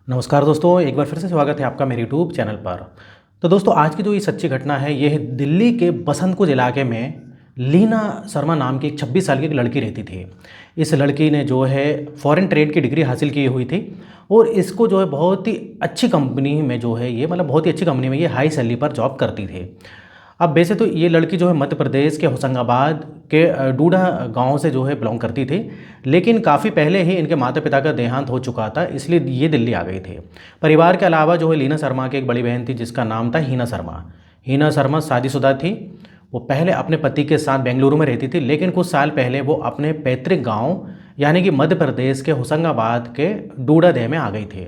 नमस्कार दोस्तों, एक बार फिर से स्वागत है आपका मेरे यूट्यूब चैनल पर। तो दोस्तों, आज की जो ये सच्ची घटना है ये है दिल्ली के बसंत कुंज इलाके में लीना शर्मा नाम की एक 26 साल की एक लड़की रहती थी। इस लड़की ने जो है फॉरेन ट्रेड की डिग्री हासिल की हुई थी और इसको जो है बहुत ही अच्छी कंपनी में जो है ये बहुत ही अच्छी कंपनी में ये हाई सैलरी पर जॉब करती थी। अब वैसे तो ये लड़की जो है मध्य प्रदेश के होशंगाबाद के डूडा गांव से जो है बिलोंग करती थी, लेकिन काफ़ी पहले ही इनके माता पिता का देहांत हो चुका था, इसलिए ये दिल्ली आ गई थी। परिवार के अलावा जो है लीना शर्मा की एक बड़ी बहन थी जिसका नाम था हीना शर्मा। हीना शर्मा शादीशुदा थी। वो पहले अपने पति के साथ बेंगलुरु में रहती थी, लेकिन कुछ साल पहले वो अपने पैतृक गाँव यानी कि मध्य प्रदेश के होशंगाबाद के डूडादेह में आ गई थी।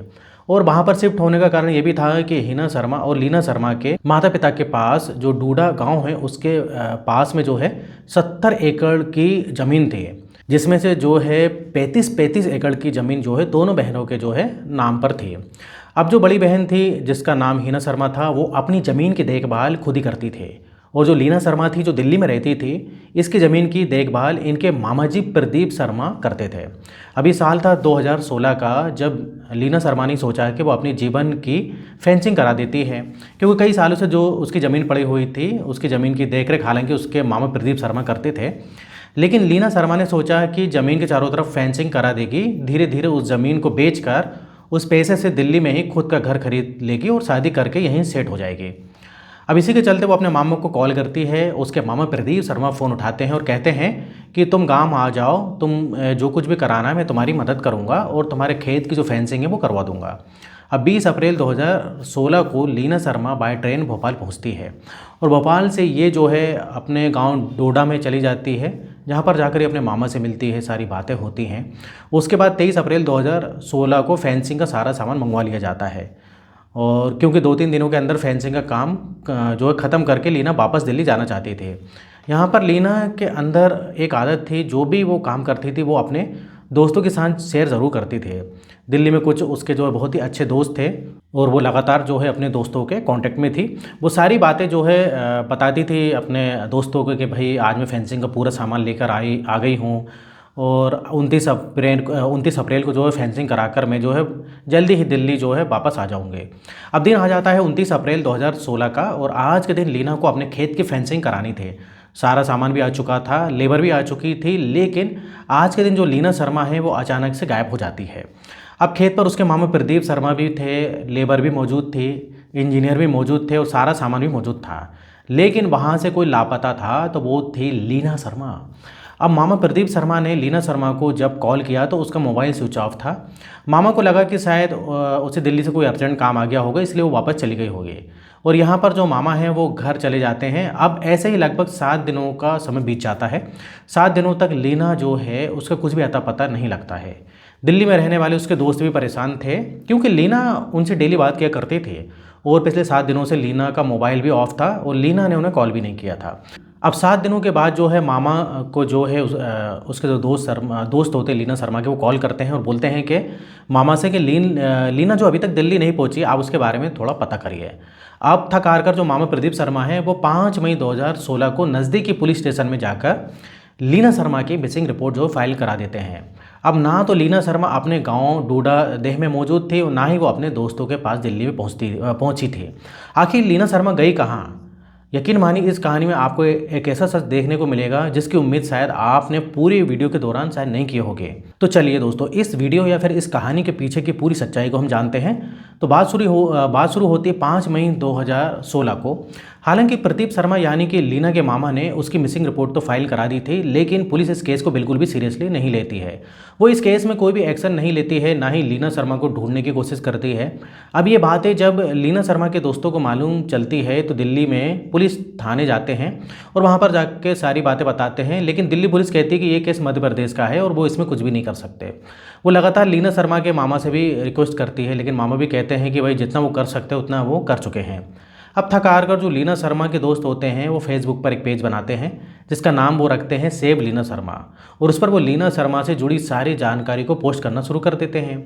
और वहाँ पर शिफ्ट होने का कारण ये भी था कि हिना शर्मा और लीना शर्मा के माता पिता के पास जो डूडा गांव है उसके पास में जो है 70 एकड़ की ज़मीन थी, जिसमें से जो है 35 एकड़ की ज़मीन जो है दोनों बहनों के जो है नाम पर थी। अब जो बड़ी बहन थी जिसका नाम हिना शर्मा था वो अपनी ज़मीन की देखभाल खुद ही करती थी, और जो लीना शर्मा थी जो दिल्ली में रहती थी इसकी ज़मीन की देखभाल इनके मामा जी प्रदीप शर्मा करते थे। अभी साल था 2016 का जब लीना शर्मा ने सोचा कि वो अपनी जीवन की फेंसिंग करा देती है, क्योंकि कई सालों से जो उसकी ज़मीन पड़ी हुई थी उसकी ज़मीन की देखरेख हालांकि उसके मामा प्रदीप शर्मा करते थे, लेकिन लीना शर्मा ने सोचा कि ज़मीन के चारों तरफ फेंसिंग करा देगी, धीरे धीरे उस ज़मीन को बेचकर उस पैसे से दिल्ली में ही खुद का घर खरीद लेगी और शादी करके यहीं सेट हो जाएगी। अब इसी के चलते वो अपने मामा को कॉल करती है। उसके मामा प्रदीप शर्मा फ़ोन उठाते हैं और कहते हैं कि तुम गांव आ जाओ, तुम जो कुछ भी कराना है मैं तुम्हारी मदद करूंगा और तुम्हारे खेत की जो फेंसिंग है वो करवा दूंगा। अब 20 अप्रैल 2016 को लीना शर्मा बाय ट्रेन भोपाल पहुंचती है और भोपाल से ये जो है अपने गांव डोडा में चली जाती है, जहां पर जाकर ये अपने मामा से मिलती है, सारी बातें होती हैं। उसके बाद 23 अप्रैल 2016 को फेंसिंग का सारा सामान मंगवा लिया जाता है, और क्योंकि 2-3 दिनों के अंदर फेंसिंग का काम जो है ख़त्म करके लीना वापस दिल्ली जाना चाहती थी। यहाँ पर लीना के अंदर एक आदत थी, जो भी वो काम करती थी वो अपने दोस्तों के साथ शेयर ज़रूर करती थी। दिल्ली में कुछ उसके जो है बहुत ही अच्छे दोस्त थे और वो लगातार जो है अपने दोस्तों के कांटेक्ट में थी। वो सारी बातें जो है बताती थी अपने दोस्तों को कि भाई आज मैं फेंसिंग का पूरा सामान लेकर आ गई हूँ, और 29 अप्रैल को जो है फेंसिंग कराकर मैं जो है जल्दी ही दिल्ली जो है वापस आ जाऊंगे। अब दिन आ जाता है 29 अप्रैल 2016 का, और आज के दिन लीना को अपने खेत की फेंसिंग करानी थी। सारा सामान भी आ चुका था, लेबर भी आ चुकी थी, लेकिन आज के दिन जो लीना शर्मा है वो अचानक से गायब हो जाती है। अब खेत पर उसके मामा प्रदीप शर्मा भी थे, लेबर भी मौजूद थी, इंजीनियर भी मौजूद थे और सारा सामान भी मौजूद था, लेकिन वहाँ से कोई लापता था तो वो थी लीना शर्मा। अब मामा प्रदीप शर्मा ने लीना शर्मा को जब कॉल किया तो उसका मोबाइल स्विच ऑफ था। मामा को लगा कि शायद उसे दिल्ली से कोई अर्जेंट काम आ गया होगा, इसलिए वो वापस चली गई होगी, और यहाँ पर जो मामा हैं वो घर चले जाते हैं। अब ऐसे ही लगभग 7 दिनों का समय बीत जाता है। 7 दिनों तक लीना जो है उसका कुछ भी अता पता नहीं लगता है। दिल्ली में रहने वाले उसके दोस्त भी परेशान थे, क्योंकि लीना उनसे डेली बात किया करती थी, और पिछले 7 दिनों से लीना का मोबाइल भी ऑफ था और लीना ने उन्हें कॉल भी नहीं किया था। अब 7 दिनों के बाद जो है मामा को जो है उसके जो दोस्त होते हैं लीना शर्मा के, वो कॉल करते हैं और बोलते हैं कि मामा से कि लीना जो अभी तक दिल्ली नहीं पहुंची, आप उसके बारे में थोड़ा पता करिए। अब थक हार कर जो मामा प्रदीप शर्मा है वो 5 मई 2016 को नज़दीकी पुलिस स्टेशन में जाकर लीना शर्मा की मिसिंग रिपोर्ट जो फाइल करा देते हैं। अब ना तो लीना शर्मा अपने गांव डूडा देह में मौजूद थी और ना ही वो अपने दोस्तों के पास दिल्ली में पहुंची थी। आखिर लीना शर्मा गई कहाँ? यकीन मानिए इस कहानी में आपको एक ऐसा सच देखने को मिलेगा जिसकी उम्मीद शायद आपने पूरी वीडियो के दौरान शायद नहीं किए होंगे। तो चलिए दोस्तों, इस वीडियो या फिर इस कहानी के पीछे की पूरी सच्चाई को हम जानते हैं। तो बात शुरू होती है 5 मई 2016 को। हालांकि प्रदीप शर्मा यानी कि लीना के मामा ने उसकी मिसिंग रिपोर्ट तो फाइल करा दी थी, लेकिन पुलिस इस केस को बिल्कुल भी सीरियसली नहीं लेती है। वो इस केस में कोई भी एक्शन नहीं लेती है, ना ही लीना शर्मा को ढूंढने की कोशिश करती है। अब ये बातें जब लीना शर्मा के दोस्तों को मालूम चलती है तो दिल्ली में पुलिस थाने जाते हैं और वहाँ पर जाके सारी बातें बताते हैं, लेकिन दिल्ली पुलिस कहती है कि ये केस मध्य प्रदेश का है और वो इसमें कुछ भी नहीं कर सकते। वो लगातार लीना शर्मा के मामा से भी रिक्वेस्ट करती है, लेकिन मामा भी कहते हैं कि भाई जितना वो कर सकते हैं उतना वो कर चुके हैं। अब थक हार कर जो लीना शर्मा के दोस्त होते हैं वो फेसबुक पर एक पेज बनाते हैं जिसका नाम वो रखते हैं सेव लीना शर्मा, और उस पर वो लीना शर्मा से जुड़ी सारी जानकारी को पोस्ट करना शुरू कर देते हैं,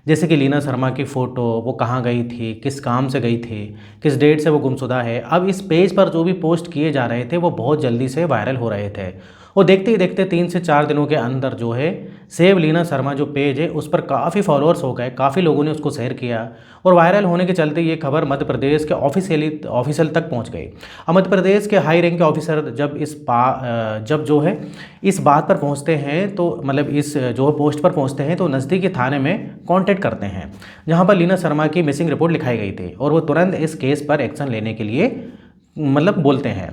जैसे कि लीना शर्मा की फ़ोटो, वो कहाँ गई थी, किस काम से गई थी, किस डेट से वो गुमशुदा है। अब इस पेज पर जो भी पोस्ट किए जा रहे थे वो बहुत जल्दी से वायरल हो रहे थे, और देखते ही देखते 3 से 4 दिनों के अंदर जो है सेव लीना शर्मा जो पेज है उस पर काफ़ी फॉलोअर्स हो गए, काफ़ी लोगों ने उसको शेयर किया और वायरल होने के चलते ये खबर मध्य प्रदेश के ऑफिशियल तक पहुंच गई। अब मध्य प्रदेश के हाई रैंक के ऑफिसर जब जो है इस बात पर पहुंचते हैं, तो मतलब इस जो पोस्ट पर पहुंचते हैं, तो नज़दीकी थाने में कांटेक्ट करते हैं जहां पर लीना शर्मा की मिसिंग रिपोर्ट लिखाई गई थी और वो तुरंत इस केस पर एक्शन लेने के लिए मतलब बोलते हैं।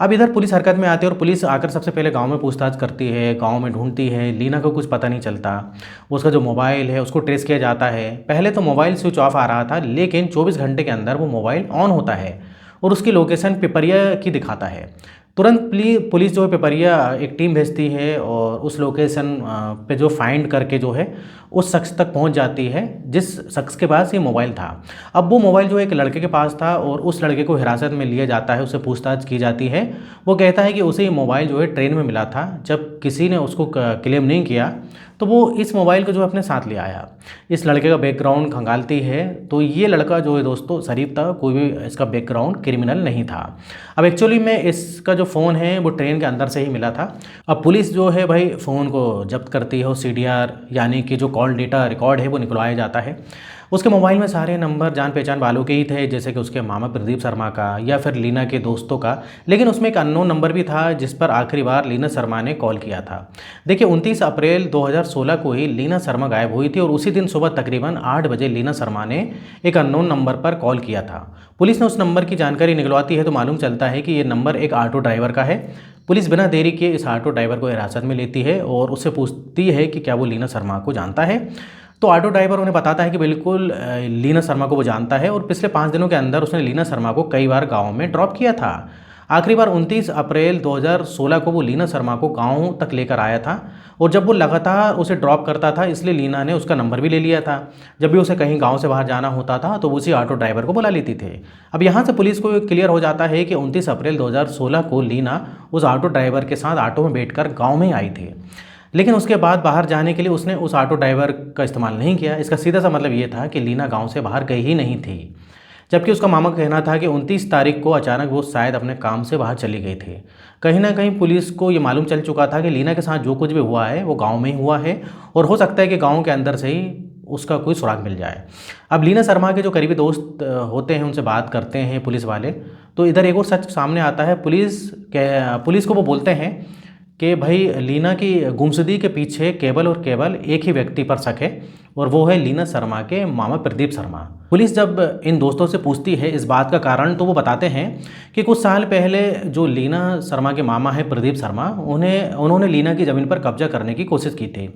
अब इधर पुलिस हरकत में आती है और पुलिस आकर सबसे पहले गांव में पूछताछ करती है, गांव में ढूंढती है। लीना को कुछ पता नहीं चलता। उसका जो मोबाइल है उसको ट्रेस किया जाता है। पहले तो मोबाइल स्विच ऑफ आ रहा था, लेकिन 24 घंटे के अंदर वो मोबाइल ऑन होता है और उसकी लोकेशन पिपरिया की दिखाता है। तुरंत पुलिस जो है पिपरिया एक टीम भेजती है और उस लोकेशन पे जो फाइंड करके जो है उस शख्स तक पहुंच जाती है जिस शख्स के पास ये मोबाइल था। अब वो मोबाइल जो एक लड़के के पास था और उस लड़के को हिरासत में लिया जाता है, उससे पूछताछ की जाती है। वो कहता है कि उसे ये मोबाइल जो है ट्रेन में मिला था, जब किसी ने उसको क्लेम नहीं किया तो वो इस मोबाइल को जो है अपने साथ ले आया। इस लड़के का बैकग्राउंड खंगालती है तो ये लड़का जो है दोस्तों शरीफ था, कोई भी इसका बैकग्राउंड क्रिमिनल नहीं था। अब एक्चुअली में इसका जो फ़ोन है वो ट्रेन के अंदर से ही मिला था। अब पुलिस जो है भाई फ़ोन को जब्त करती है और CDR यानी कि जो कॉल डेटा रिकॉर्ड है वो निकलवाया जाता है। उसके मोबाइल में सारे नंबर जान पहचान वालों के ही थे, जैसे कि उसके मामा प्रदीप शर्मा का या फिर लीना के दोस्तों का, लेकिन उसमें एक अननोन नंबर भी था जिस पर आखिरी बार लीना शर्मा ने कॉल किया था। देखिए 29 अप्रैल 2016 को ही लीना शर्मा गायब हुई थी और उसी दिन सुबह तकरीबन 8 बजे लीना शर्मा ने एक अननोन नंबर पर कॉल किया था। पुलिस ने उस नंबर की जानकारी निकलवाती है तो मालूम चलता है कि ये नंबर एक ऑटो ड्राइवर का है। पुलिस बिना देरी किए इस ऑटो ड्राइवर को हिरासत में लेती है और उससे पूछती है कि क्या वो लीना शर्मा को जानता है। तो ऑटो ड्राइवर उन्हें बताता है कि बिल्कुल लीना शर्मा को वो जानता है और पिछले 5 दिनों के अंदर उसने लीना शर्मा को कई बार गांव में ड्रॉप किया था। आखिरी बार 29 अप्रैल 2016 को वो लीना शर्मा को गांव तक लेकर आया था और जब वो लगातार उसे ड्रॉप करता था इसलिए लीना ने उसका नंबर भी ले लिया था। जब भी उसे कहीं गांव से बाहर जाना होता था तो उसी ऑटो ड्राइवर को बुला लेती थे। अब यहाँ से पुलिस को क्लियर हो जाता है कि 29 अप्रैल 2016 को लीना उस ऑटो ड्राइवर के साथ ऑटो में बैठकर गाँव में आई थी, लेकिन उसके बाद बाहर जाने के लिए उसने उस ऑटो ड्राइवर का इस्तेमाल नहीं किया। इसका सीधा सा मतलब ये था कि लीना गांव से बाहर गई ही नहीं थी, जबकि उसका मामा का कहना था कि 29 तारीख को अचानक वो शायद अपने काम से बाहर चली गई थी। कहीं ना कहीं पुलिस को ये मालूम चल चुका था कि लीना के साथ जो कुछ भी हुआ है वो गाँव में ही हुआ है और हो सकता है कि गाँव के अंदर से ही उसका कोई सुराग मिल जाए। अब लीना शर्मा के जो करीबी दोस्त होते हैं उनसे बात करते हैं पुलिस वाले, तो इधर एक और सच सामने आता है। पुलिस को वो बोलते हैं कि भाई लीना की गुमशुदगी के पीछे केवल और केवल एक ही व्यक्ति पर शक है और वो है लीना शर्मा के मामा प्रदीप शर्मा। पुलिस जब इन दोस्तों से पूछती है इस बात का कारण तो वो बताते हैं कि कुछ साल पहले जो लीना शर्मा के मामा है प्रदीप शर्मा, उन्होंने लीना की ज़मीन पर कब्जा करने की कोशिश की थी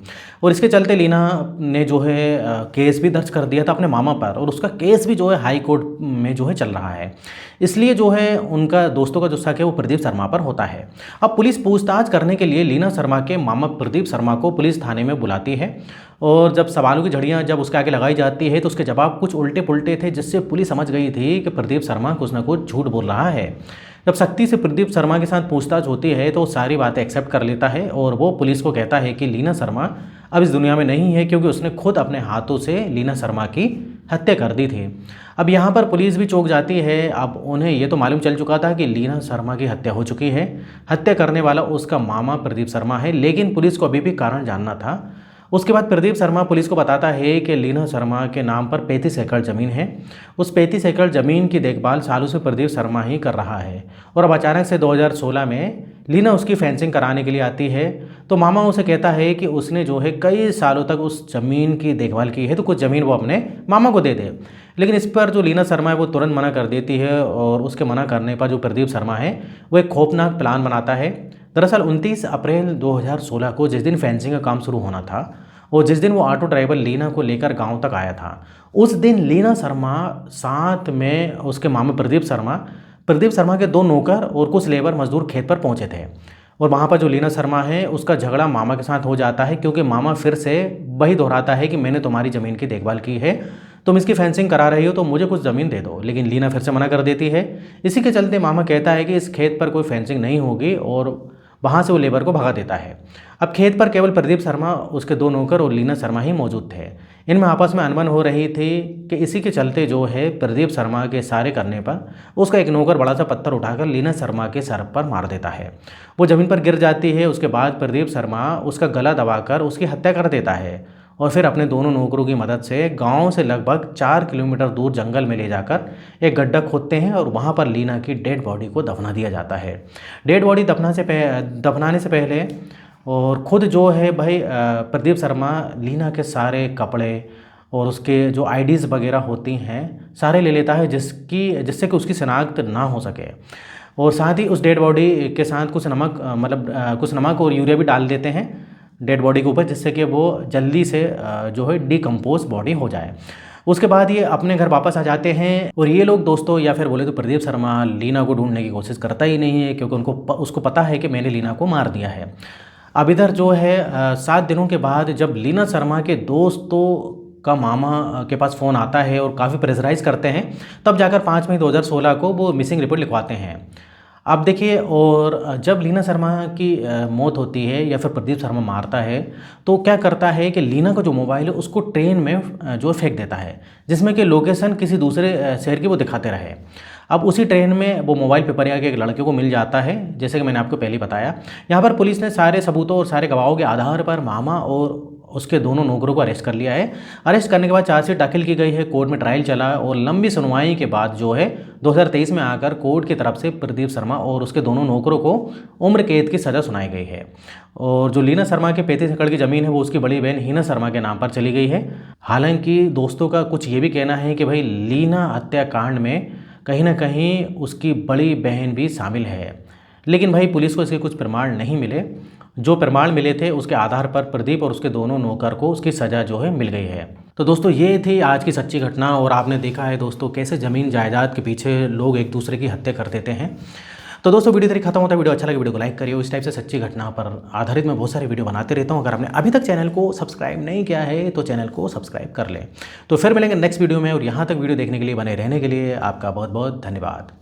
और इसके चलते लीना ने जो है केस भी दर्ज कर दिया था अपने मामा पर और उसका केस भी जो है हाई कोर्ट में जो है चल रहा है। इसलिए जो है उनका दोस्तों का जो शक है वो प्रदीप शर्मा पर होता है। अब पुलिस पूछताछ करने के लिए लीना शर्मा के मामा प्रदीप शर्मा को पुलिस थाने में बुलाती है और जब सवालों की झड़ियाँ जब उसके आगे लगाई जाती है तो उसके जवाब कुछ उल्टे पुल्टे थे, जिससे पुलिस समझ गई थी कि प्रदीप शर्मा कुछ ना कुछ झूठ बोल रहा है। जब सख्ती से प्रदीप शर्मा के साथ पूछताछ होती है तो वो सारी बातें एक्सेप्ट कर लेता है और वो पुलिस को कहता है कि लीना शर्मा अब इस दुनिया में नहीं है क्योंकि उसने खुद अपने हाथों से लीना शर्मा की हत्या कर दी थी। अब यहाँ पर पुलिस भी चौंक जाती है। अब उन्हें ये तो मालूम चल चुका था कि लीना शर्मा की हत्या हो चुकी है, हत्या करने वाला उसका मामा प्रदीप शर्मा है, लेकिन पुलिस को अभी भी कारण जानना था। उसके बाद प्रदीप शर्मा पुलिस को बताता है कि लीना शर्मा के नाम पर 35 एकड़ ज़मीन है। उस 35 एकड़ ज़मीन की देखभाल सालों से प्रदीप शर्मा ही कर रहा है और अब अचानक से 2016 में लीना उसकी फेंसिंग कराने के लिए आती है तो मामा उसे कहता है कि उसने जो है कई सालों तक उस ज़मीन की देखभाल की है तो कुछ ज़मीन वो अपने मामा को दे दे। लेकिन इस पर जो लीना शर्मा है वो तुरंत मना कर देती है और उसके मना करने पर जो प्रदीप शर्मा है वो एक खौफनाक प्लान बनाता है। दरअसल 29 अप्रैल 2016 को जिस दिन फेंसिंग का काम शुरू होना था और जिस दिन वो ऑटो ड्राइवर लीना को लेकर गांव तक आया था, उस दिन लीना शर्मा साथ में उसके मामा प्रदीप शर्मा के 2 नौकर और कुछ लेबर मजदूर खेत पर पहुंचे थे और वहाँ पर जो लीना शर्मा है उसका झगड़ा मामा के साथ हो जाता है क्योंकि मामा फिर से वही दोहराता है कि मैंने तुम्हारी ज़मीन की देखभाल की है, तुम इसकी फेंसिंग करा रही हो तो मुझे कुछ ज़मीन दे दो। लेकिन लीना फिर से मना कर देती है। इसी के चलते मामा कहता है कि इस खेत पर कोई फेंसिंग नहीं होगी और वहाँ से वो लेबर को भगा देता है। अब खेत पर केवल प्रदीप शर्मा, उसके 2 नौकर और लीना शर्मा ही मौजूद थे। इनमें आपस में अनबन हो रही थी कि इसी के चलते जो है प्रदीप शर्मा के इशारे करने पर उसका एक नौकर बड़ा सा पत्थर उठाकर लीना शर्मा के सर पर मार देता है। वो ज़मीन पर गिर जाती है। उसके बाद प्रदीप शर्मा उसका गला दबाकर उसकी हत्या कर देता है और फिर अपने दोनों नौकरों की मदद से गांव से लगभग 4 किलोमीटर दूर जंगल में ले जाकर एक गड्ढा खोदते हैं और वहां पर लीना की डेड बॉडी को दफना दिया जाता है। डेड बॉडी दफनाने से पहले और ख़ुद जो है भाई प्रदीप शर्मा लीना के सारे कपड़े और उसके जो आईडीज़ वगैरह होती हैं सारे ले लेता है जिससे कि उसकी शिनाख्त ना हो सके। और साथ ही उस डेड बॉडी के साथ कुछ नमक और यूरिया भी डाल देते हैं डेड बॉडी के ऊपर, जिससे कि वो जल्दी से जो है डिकम्पोज बॉडी हो जाए। उसके बाद ये अपने घर वापस आ जाते हैं और ये लोग दोस्तों, या फिर बोले तो प्रदीप शर्मा लीना को ढूंढने की कोशिश करता ही नहीं है, क्योंकि उसको पता है कि मैंने लीना को मार दिया है। अब इधर जो है 7 दिनों के बाद जब लीना शर्मा के दोस्तों का मामा के पास फ़ोन आता है और काफ़ी प्रेशराइज़ करते हैं, तब जाकर 5 मई 2016 को वो मिसिंग रिपोर्ट लिखवाते हैं। अब देखिए, और जब लीना शर्मा की मौत होती है या फिर प्रदीप शर्मा मारता है तो क्या करता है कि लीना का जो मोबाइल है उसको ट्रेन में जो फेंक देता है, जिसमें कि लोकेशन किसी दूसरे शहर की वो दिखाते रहे। अब उसी ट्रेन में वो मोबाइल पिपरिया के एक लड़के को मिल जाता है, जैसे कि मैंने आपको पहले बताया। यहाँ पर पुलिस ने सारे सबूतों और सारे गवाहों के आधार पर मामा और उसके दोनों नौकरों को अरेस्ट कर लिया है। अरेस्ट करने के बाद चार्जशीट दाखिल की गई है, कोर्ट में ट्रायल चला और लंबी सुनवाई के बाद जो है 2023 में आकर कोर्ट की तरफ से प्रदीप शर्मा और उसके दोनों नौकरों को उम्र कैद की सज़ा सुनाई गई है। और जो लीना शर्मा के 35 एकड़ की ज़मीन है वो उसकी बड़ी बहन हीना शर्मा के नाम पर चली गई है। हालांकि दोस्तों का कुछ ये भी कहना है कि भाई लीना हत्याकांड में कहीं ना कहीं उसकी बड़ी बहन भी शामिल है, लेकिन भाई पुलिस को इसके कुछ प्रमाण नहीं मिले। जो प्रमाण मिले थे उसके आधार पर प्रदीप और उसके दोनों नौकर को उसकी सज़ा जो है मिल गई है। तो दोस्तों ये थी आज की सच्ची घटना, और आपने देखा है दोस्तों कैसे ज़मीन जायदाद के पीछे लोग एक दूसरे की हत्या कर देते हैं। तो दोस्तों वीडियो तरीके खत्म होता है। वीडियो अच्छा लगे वीडियो को लाइक करिए। इस टाइप से सच्ची घटना पर आधारित मैं बहुत सारे वीडियो बनाते रहता हूँ। अगर आपने अभी तक चैनल को सब्सक्राइब नहीं किया है तो चैनल को सब्सक्राइब कर लें। तो फिर मिलेंगे नेक्स्ट वीडियो में, और यहाँ तक वीडियो देखने के लिए, बने रहने के लिए आपका बहुत बहुत धन्यवाद।